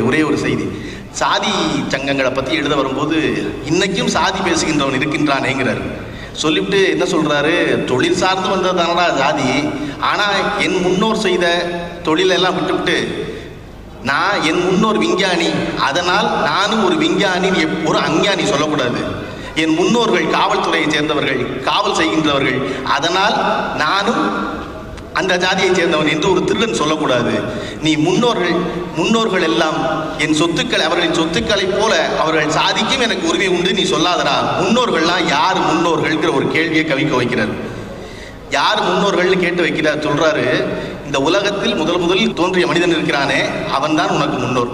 ஒரே ஒரு செய்தி. சாதி சங்கங்களை பற்றி எழுத வரும்போது இன்னைக்கும் சாதி பேசுகின்றவன் இருக்கின்றானேங்கிறார். சொல்லிவிட்டு என்ன சொல்கிறாரு, தொழில் சார்ந்து வந்தது தானடா ஜாதி, ஆனால் என் முன்னோர் செய்த தொழிலெல்லாம் விட்டுவிட்டு நான் என் முன்னோர் விஞ்ஞானி, அதனால் நானும் ஒரு விஞ்ஞானி, ஒரு அஞ்ஞானி சொல்லக்கூடாது. என் முன்னோர்கள் காவல்துறையை சேர்ந்தவர்கள், காவல் செய்கின்றவர்கள், அதனால் நானும் அந்த ஜாதியை சேர்ந்தவன் என்று ஒரு திருடன் சொல்லக்கூடாது. நீ முன்னோர்கள் எல்லாம் என் சொத்துக்கள், அவர்களின் சொத்துக்களைப் போல அவர்கள் சாதிக்கும் எனக்கு உரிமை உண்டு நீ சொல்லாதடா. முன்னோர்கள்லாம் யார் முன்னோர்கள்ங்கிற ஒரு கேள்வியை கவிக்க வைக்கிறார். யார் முன்னோர்கள்னு கேட்டு வைக்கிறார். சொல்றாரு, இந்த உலகத்தில் முதலில் தோன்றிய மனிதன் இருக்கிறானே அவன் தான் உனக்கு முன்னோர்.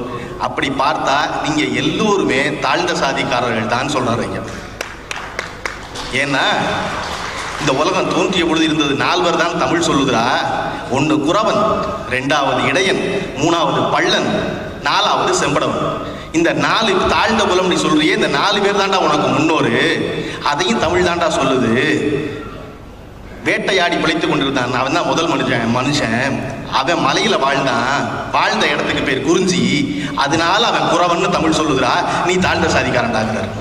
அப்படி பார்த்தா நீங்க எல்லோருமே தாழ்ந்த சாதிக்காரர்கள் தான் சொல்றாரு ஐயா. ஏன்னா இந்த உலகம் தோன்றிய பொழுது இருந்தது 4 பேர் தான் தமிழ் சொல்லுகிறா. 1 குறவன், 2வது இடையன், 3வது பள்ளன், 4வது செம்படவன். இந்த 4 தாழ்ந்த குலம் நீ சொல்றியே, இந்த 4 பேர் தாண்டா உனக்கு முன்னோரு. அதையும் தமிழ் தாண்டா சொல்லுது. வேட்டையாடி பிழைத்து கொண்டிருந்தான், அவன் தான் முதல் மனுஷன். அவன் மலையில வாழ்ந்தான், வாழ்ந்த இடத்துக்கு பேர் குறிஞ்சி, அதனால அவன் குறவன்னு தமிழ் சொல்லுகிறா. நீ தாழ்ந்த சாதிக்காரன்டாங்கிறார்.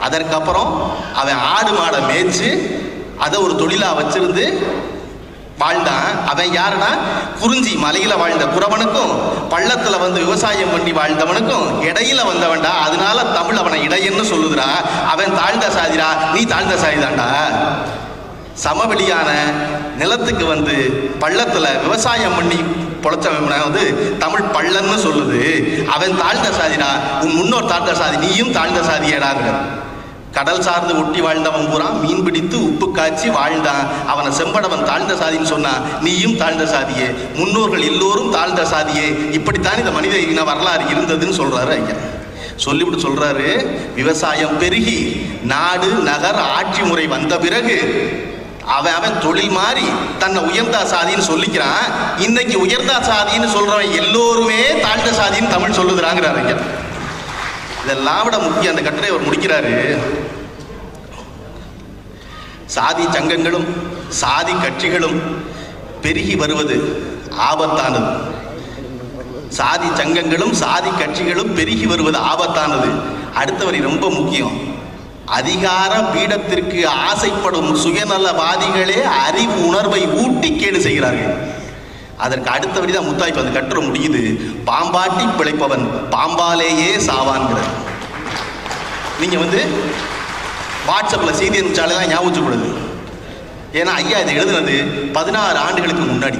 அதற்கப்புறம் அவன் ஆடு மாடை மேய்ச்சு அதை ஒரு தொழிலா வச்சிருந்து வாழ்ந்தான். அவன் யாருன்னா குறிஞ்சி மலையில வாழ்ந்த குறவனுக்கும் பள்ளத்துல வந்து விவசாயம் பண்ணி வாழ்ந்தவனுக்கும் இடையில வந்தவன்டா. அதனால தமிழ் அவனை இடையன்னு சொல்லுதுடா. அவன் தாழ்ந்த சாதிடா, நீ தாழ்ந்த சாதிதான்டா. சமவெளியான நிலத்துக்கு வந்து பள்ளத்துல விவசாயம் பண்ணி பொழைச்சவன் வந்து தமிழ் பள்ளன்னு சொல்லுது. அவன் தாழ்ந்த சாதிடா, உன் முன்னோர் தாழ்ந்த சாதி, நீயும் தாழ்ந்த சாதியேடாங்க. கடல் சார்ந்து ஒட்டி வாழ்ந்தவன் பூரா மீன் பிடித்து உப்பு காய்ச்சி வாழ்ந்தான், அவனை செம்படவன் தாழ்ந்த சாதின்னு சொன்னான். நீயும் தாழ்ந்த சாதியே, முன்னோர்கள் எல்லோரும் தாழ்ந்த சாதியே. இப்படித்தான் இந்த மனித இன வரலாறு இருந்ததுன்னு சொல்றாரு ஐயா. சொல்லிவிட்டு சொல்றாரு, விவசாயம் பெருகி நாடு நகர் ஆட்சி முறை வந்த பிறகு அவன் தொழில் மாறி தன்னை உயர்ந்தா சாதின்னு சொல்லிக்கிறான். இன்னைக்கு உயர்ந்தா சாதின்னு சொல்றவன் எல்லோருமே தாழ்ந்த சாதின்னு தமிழ் சொல்லுகிறாங்கிறாரு ஐயா. இதெல்லாம் விட முக்கியம், அந்த கட்டுரை அவர் முடிக்கிறாரு, சாதி சங்கங்களும் சாதி கட்சிகளும் பெருகி வருவது ஆபத்தானது. சாதி சங்கங்களும் சாதி கட்சிகளும் பெருகி வருவது ஆபத்தானது. அடுத்த வரி ரொம்ப முக்கியம். அதிகார பீடத்திற்கு ஆசைப்படும் சுயநலவாதிகளே அறிவு உணர்வை ஊட்டி கேடு செய்கிறார்கள். அதற்கு அடுத்த வரி தான் முத்தாய்ப்பு. அந்த கட்டுரை முடியுது, பாம்பாட்டி பிழைப்பவன் பாம்பாலேயே சாவான்கிறார். நீங்க வந்து வாட்ஸ்அப்ல செய்தி அனுப்பிச்சாலாம் ஞாபகம் வச்சுக்கூடாது. ஏன்னா ஐயா இதை எழுதுனது 16 ஆண்டுகளுக்கு முன்னாடி.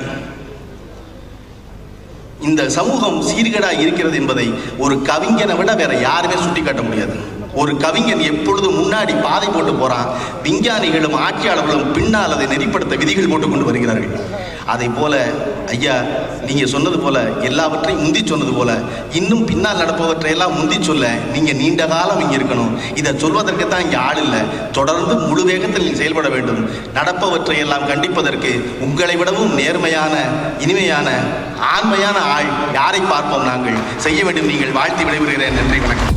இந்த சமூகம் சீர்கேடா இருக்கிறது என்பதை ஒரு கவிஞனை விட வேற யாருமே சுட்டி காட்ட முடியாது. ஒரு கவிஞன் எப்பொழுதும் முன்னாடி பாதை போட்டு போறான், விஞ்ஞானிகளும் ஆட்சியாளர்களும் பின்னால் அதை நெறிப்படுத்த விதிகள் போட்டு கொண்டு வருகிறார்கள். அதை போல ஐயா நீங்க சொன்னது போல எல்லாவற்றையும் முந்தி சொன்னது போல இன்னும் பின்னால் நடப்பவற்றையெல்லாம் முந்தி சொல்ல நீங்க நீண்ட காலம் இங்க இருக்கணும். இதை சொல்வதற்கு தான் இங்க ஆள் இல்லை. தொடர்ந்து முழு வேகத்தில் நீங்க செயல்பட வேண்டும். நடப்பவற்றை எல்லாம் கண்டிப்பதற்கு உங்களை விடவும் நேர்மையான, இனிமையான, ஆண்மையான ஆள் யாரை பார்ப்போம் நாங்கள். செய்ய வேண்டும். நீங்கள் வாழ்த்தி விடைபெறுகிறேன். நன்றி, வணக்கம்.